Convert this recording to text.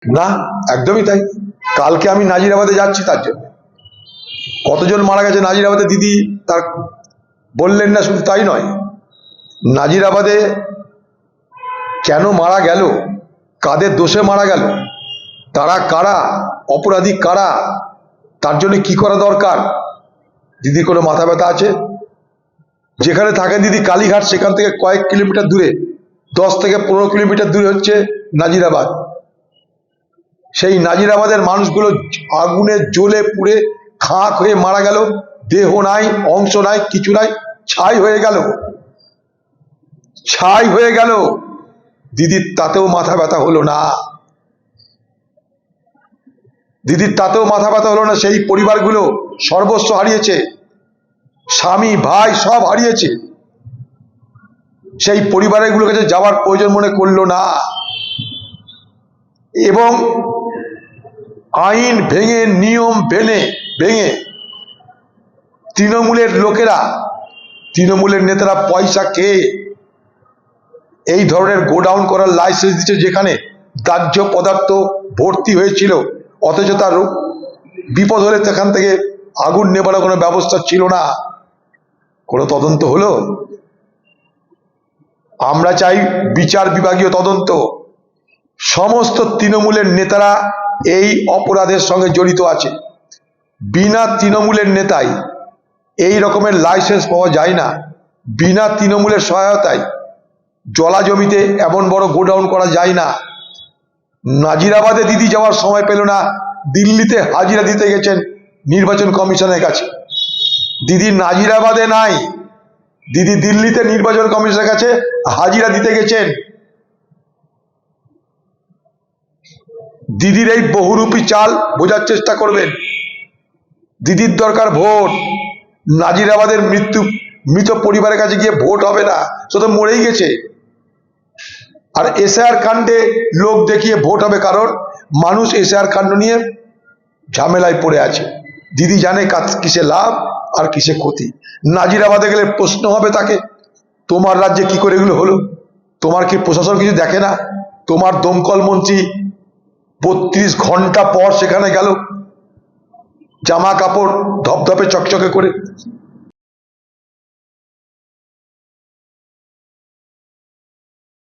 না, একদমই তাই। কালকে আমি নাজিরাবাদে যাচ্ছি, তার জন্য কতজন মারা গেছে নাজিরাবাদে দিদি তার বললেন না। শুধু তাই নয়, নাজিরাবাদে কেন মারা গেল, কাদের দোষে মারা গেল, তারা কারা, অপরাধী কারা, তার জন্য কি করা দরকার, দিদির কোনো মাথা ব্যথা আছে? যেখানে থাকেন দিদি কালীঘাট, সেখান থেকে কয়েক কিলোমিটার দূরে, 10 থেকে 15 কিলোমিটার দূরে হচ্ছে নাজিরাবাদ। সেই নাজিরাবাদের মানুষগুলো আগুনে জ্বলে পুড়ে খাক হয়ে মারা গেল, দেহ নাই, অংশ নাই, কিছু নাই, ছাই হয়ে গেল, ছাই হয়ে গেল। দিদির তাতেও মাথা ব্যথা হলো না, দিদির তাতেও মাথা ব্যথা হলো না। সেই পরিবারগুলো সর্বস্ব হারিয়েছে, স্বামী ভাই সব হারিয়েছে, সেই পরিবারগুলোর কাছে যাওয়ার প্রয়োজন মনে করলো না। এবং আইন ভেঙে, নিয়ম ভেঙে তৃণমূলের লোকেরা, তৃণমূলের নেতারা পয়সা খেয়ে এই ধরনের গোডাউন করার লাইসেন্স দিচ্ছে, যেখানে দাহ্য পদার্থ ভর্তি হয়েছিল, অথচ তার বিপদ হলে সেখান থেকে আগুন নেবার কোনো ব্যবস্থা ছিল না। কোনো তদন্ত হলো? আমরা চাই বিচার বিভাগীয় তদন্ত। সমস্ত তৃণমূলের নেতারা এই অপরাধের সঙ্গে জড়িত আছে। বিনা তৃণমূলের নেতাই এই রকমের লাইসেন্স পাওয়া যায় না। বিনা তৃণমূলের সহায়তায় জলা জমিতে এমন বড় গোডাউন করা যায় না। নাজিরাবাদে দিদি যাওয়ার সময় পেল না, দিল্লিতে হাজিরা দিতে গেছেন নির্বাচন কমিশনের কাছে। দিদি নাজিরাবাদে নাই, দিদি দিল্লিতে নির্বাচন কমিশনের কাছে হাজিরা দিতে গেছেন। দিদির এই বহুরূপী চাল বোঝার চেষ্টা করবেন। দিদির দরকার ভোট। নাজিরাবাদের মৃত পরিবারের কাছে গিয়ে ভোট হবে না, শুধু মরেই গেছে। আর এসআর কাণ্ডে লোক দেখিয়ে ভোট হবে, কারণ মানুষ এসআর কাণ্ড নিয়ে ঝামেলায় পড়ে আছে। দিদি জানে কিসে লাভ আর কিসে ক্ষতি। নাজিরাবাদে গেলে প্রশ্ন হবে তাকে, তোমার রাজ্যে কি করে এগুলো হলো? তোমার কি প্রশাসন কিছু দেখে না? তোমার দমকল মন্ত্রী 32 ঘন্টা পর সেখানে গেল, জামা কাপড় ধপধপে চকচকে করে,